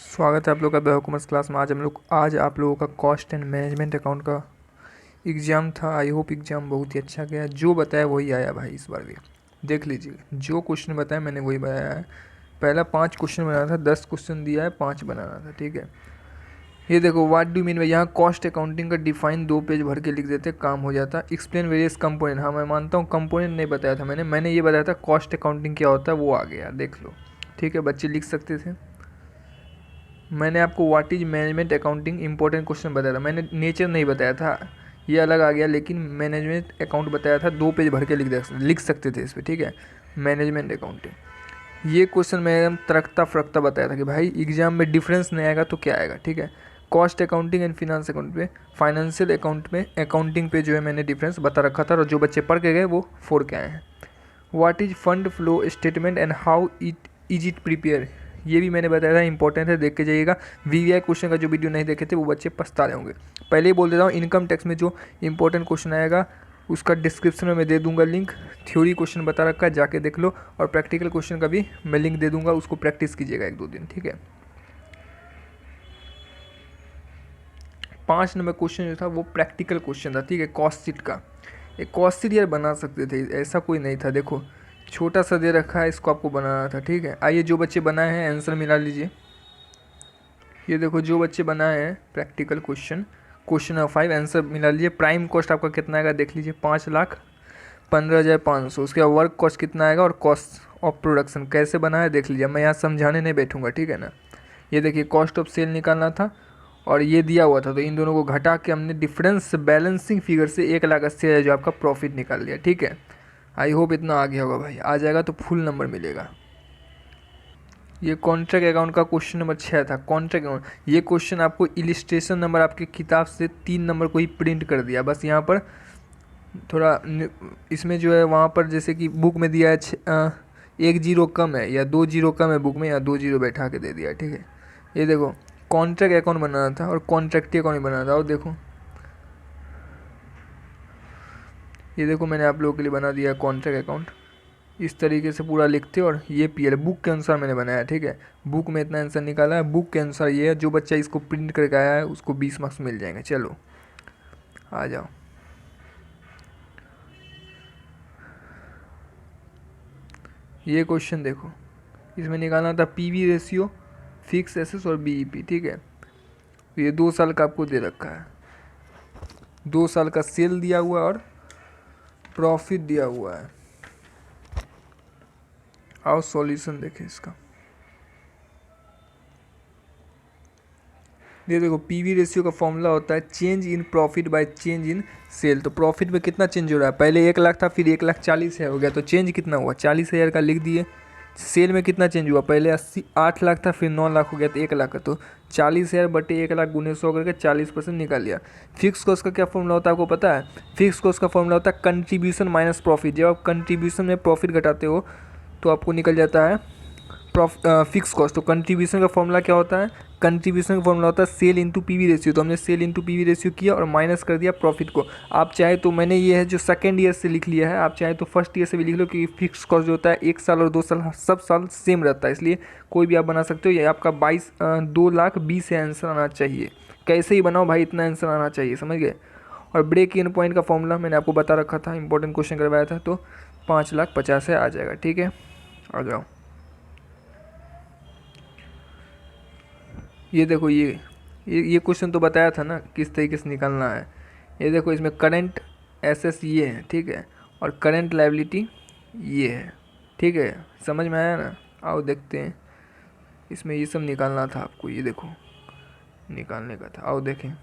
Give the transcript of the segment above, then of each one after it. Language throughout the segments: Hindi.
स्वागत है आप लोग का बेहकूमत क्लास में। आज आप लोगों का कॉस्ट एंड मैनेजमेंट अकाउंट का एग्ज़ाम था। आई होप एग्ज़ाम बहुत ही अच्छा गया। जो बताया वही आया भाई, इस बार भी देख लीजिए। जो क्वेश्चन बताया मैंने वही बनाया है। पहला 5 क्वेश्चन बनाना था, 10 क्वेश्चन दिया है, 5 बनाना था, ठीक है। ये देखो, व्हाट डू मीन भाई, यहाँ कॉस्ट अकाउंटिंग का डिफाइन 2 पेज भर के लिख देते, काम हो जाता। एक्सप्लेन वेरियस कंपोनेंट, हाँ मैं मानता हूँ कंपोनेंट नहीं बताया था मैंने ये बताया था कॉस्ट अकाउंटिंग क्या होता है, वो आ गया, देख लो, ठीक है। बच्चे लिख सकते थे। मैंने आपको what is management accounting important question बताया था, मैंने नेचर नहीं बताया था, ये अलग आ गया। लेकिन मैनेजमेंट अकाउंट बताया था, 2 पेज भर के लिख सकते थे इस पर, ठीक है। मैनेजमेंट अकाउंटिंग, ये क्वेश्चन मैं एकदम तरकता फरकता बताया था कि भाई एग्जाम में डिफरेंस नहीं आएगा तो क्या आएगा, ठीक है। Cost accounting and finance account पे, फाइनेंशियल अकाउंट में, अकाउंटिंग पे जो है मैंने डिफरेंस बता रखा था, और जो बच्चे पढ़ के गए वो 4 के आए हैं। What is fund flow statement and how it prepare, ये भी मैंने बताया था, इंपॉर्टेंट है, देख के जाइएगा। वीवीआई क्वेश्चन का जो वीडियो नहीं देखे थे वो बच्चे पछता रहे होंगे। पहले ही बोल देता हूँ, इनकम टैक्स में जो इंपॉर्टेंट क्वेश्चन आएगा उसका डिस्क्रिप्शन में मैं दे दूंगा लिंक। थ्योरी क्वेश्चन बता रखा है, जाके देख लो, और प्रैक्टिकल क्वेश्चन का भी मैं लिंक दे दूंगा, उसको प्रैक्टिस कीजिएगा 1-2 दिन, ठीक है। 5 नंबर क्वेश्चन जो था वो प्रैक्टिकल क्वेश्चन था, ठीक है, कॉस्ट शीट का। एक कॉस्ट शीट यार बना सकते थे, ऐसा कोई नहीं था। देखो छोटा सा दे रखा है, इसको आपको बनाना था, ठीक है। आइए जो बच्चे बनाए हैं आंसर मिला लीजिए। ये देखो जो बच्चे बनाए हैं प्रैक्टिकल क्वेश्चन नंबर 5 आंसर मिला लीजिए। प्राइम कॉस्ट आपका कितना आएगा देख लीजिए, 5,15,500। उसके बाद वर्क कॉस्ट कितना आएगा, और कॉस्ट ऑफ प्रोडक्शन कैसे बना है देख लीजिए। मैं यहाँ समझाने नहीं बैठूंगा, ठीक है ना। ये देखिए कॉस्ट ऑफ सेल निकालना था, और ये दिया हुआ था, तो इन दोनों को घटा के हमने डिफरेंस बैलेंसिंग फिगर से 1,80,000 जो आपका प्रॉफिट निकाल लिया, ठीक है। आई होप इतना आ गया होगा भाई, आ जाएगा तो फुल नंबर मिलेगा। ये कॉन्ट्रैक्ट अकाउंट का क्वेश्चन नंबर 6 था, कॉन्ट्रैक्ट अकाउंट। ये क्वेश्चन आपको इलिस्ट्रेशन नंबर आपके किताब से 3 नंबर को ही प्रिंट कर दिया, बस यहाँ पर थोड़ा इसमें जो है वहाँ पर जैसे कि बुक में दिया है 1 जीरो कम है या 2 जीरो कम है बुक में, या 2 जीरो बैठा के दे दिया है, ठीक है। ये देखो कॉन्ट्रैक्ट अकाउंट बनाना था और कॉन्ट्रैक्टी अकाउंट बनाना था, और देखो ये देखो मैंने आप लोगों के लिए बना दिया कॉन्ट्रैक्ट अकाउंट। इस तरीके से पूरा लिखते, और ये पीएल बुक के अनुसार मैंने बनाया, ठीक है। बुक में इतना आंसर निकाला है, बुक के अनुसार ये है। जो बच्चा इसको प्रिंट करके आया है उसको 20 मार्क्स मिल जाएंगे। चलो आ जाओ। ये क्वेश्चन देखो, इसमें निकालना था पीवी रेशियो, फिक्स एसेस और बीईपी, ठीक है। तो ये 2 साल का आपको दे रखा है, 2 साल का सेल दिया हुआ है और प्रॉफिट दिया हुआ है। आओ सॉल्यूशन देखें इसका। ये देखो पीवी रेशियो का फॉर्मूला होता है change in profit by change in sale. तो प्रॉफिट में कितना चेंज हो रहा है, पहले 1 लाख था, फिर 1,40,000 हो गया, तो चेंज कितना हुआ, 40,000 का लिख दिए। सेल में कितना चेंज हुआ, पहले 8 लाख था, फिर 9 लाख हो गया, तो 1 लाख का, तो 40,000 बटे 1 लाख गुने 100 करके 40% निकाल लिया। फिक्स कॉस्ट का क्या फॉर्मूला होता है आपको पता है? फिक्स कॉस्ट का फॉर्मूला होता है कंट्रीब्यूशन माइनस प्रॉफिट। जब आप कंट्रीब्यूशन में प्रॉफिट घटाते हो तो आपको निकल जाता है फिक्स कॉस्ट। तो कंट्रीब्यूशन का फॉर्मूला क्या होता है, कंट्रीब्यूशन का फॉर्मूला होता है सेल इंटू पीवी रेशियो। तो हमने सेल इंटू पीवी रेशियो किया और माइनस कर दिया प्रॉफिट को। आप चाहे तो मैंने ये है जो सेकेंड ईयर से लिख लिया है, आप चाहे तो फर्स्ट ईयर से भी लिख लो, क्योंकि फिक्स कॉस्ट जो होता है 1 साल और 2 साल सब साल सेम रहता है, इसलिए कोई भी आप बना सकते हो। ये आपका 2,20,000 आंसर आना चाहिए। कैसे ही बनाओ भाई, इतना आंसर आना चाहिए, समझ गए। और ब्रेक इन पॉइंट का फॉर्मूला मैंने आपको बता रखा था, इंपॉर्टेंट क्वेश्चन करवाया था, तो 5,50,000 आ जाएगा, ठीक है। आ जाओ। ये देखो ये क्वेश्चन तो बताया था ना किस तरीके से निकालना है। ये देखो इसमें करंट एसेस ये है, ठीक है, और करंट लायबिलिटी ये है, ठीक है। समझ में आया ना? आओ देखते हैं, इसमें ये सब निकालना था आपको, ये देखो निकालने का था, आओ देखें।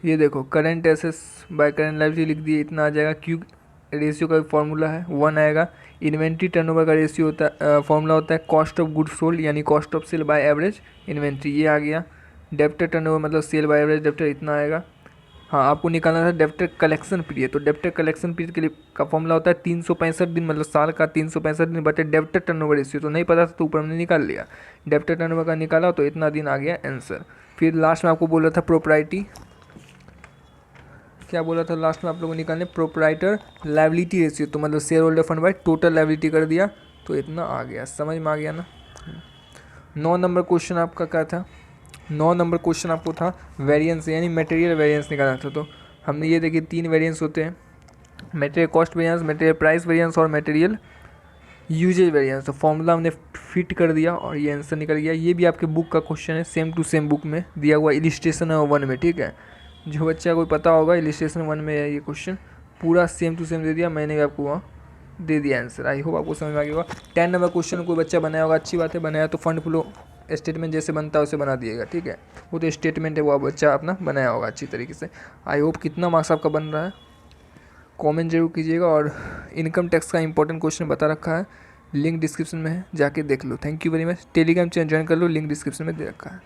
ये देखो करंट एसेस बाय करंट लायबिलिटी लिख दिए, इतना आ जाएगा। क्यू रेशियो का फॉर्मूला है 1 आएगा। इन्वेंट्री टर्नओवर का रेशियो होता है, फॉर्मूला होता है कॉस्ट ऑफ गुड्स सोल्ड, यानी cost of sale by average inventory, ये आ गया। डेप्टर टर्नओवर मतलब सेल बाय एवरेज डेप्टर, इतना आएगा। हाँ आपको निकालना था डेप्टर कलेक्शन पीरियड। तो डेप्टर कलेक्शन पीरियड के लिए का फॉर्मूला होता है 365 दिन, मतलब साल का 365 दिन बटे डेप्टर टर्नओवर रेशियो। तो नहीं पता था तो ऊपर हमने निकाल लिया, डेप्टर टर्नओवर का निकाला तो इतना दिन आ गया आंसर। फिर लास्ट में आपको बोला था प्रोप्राइटी, क्या बोला था लास्ट में आप लोगों को निकालने, प्रोप्राइटर लायबिलिटी रेशियो। तो मतलब share holder fund by total liability कर दिया, तो इतना आ गया, समझ में आ गया ना। 9 नंबर क्वेश्चन आपका क्या था, 9 नंबर क्वेश्चन आपको था वेरिएंस यानी मटेरियल वेरिएंस निकालना था। तो हमने ये देखिए 3 वेरिएंस होते हैं, material cost variance, material price variance और मटेरियल यूजेज वेरिएंस। तो फॉर्मूला हमने फिट कर दिया और ये आंसर निकल गया। ये भी आपके बुक का क्वेश्चन है, सेम टू सेम बुक में दिया हुआ, इलिस्ट्रेशन 1 में, ठीक है। जो बच्चा कोई पता होगा इलिस्ट्रेशन 1 में है ये क्वेश्चन, पूरा सेम टू सेम दे दिया, मैंने भी आपको वहाँ दे दिया आंसर। आई होप आपको समझ में आ गया होगा। 10 नंबर क्वेश्चन कोई बच्चा बनाया होगा, अच्छी बात है, बनाया तो फंड फ्लो स्टेटमेंट जैसे बनता है उसे बना दिएगा, ठीक है। वो तो स्टेटमेंट है, वो बच्चा अपना बनाया होगा अच्छी तरीके से। आई होप कितना मार्क्स आपका बन रहा है कमेंट जरूर कीजिएगा। और इनकम टैक्स का इंपॉर्टेंट क्वेश्चन बता रखा है, लिंक डिस्क्रिप्शन में है, जाके देख लो। Thank you very much. Telegram channel join कर लो, लिंक डिस्क्रिप्शन में दे रखा है।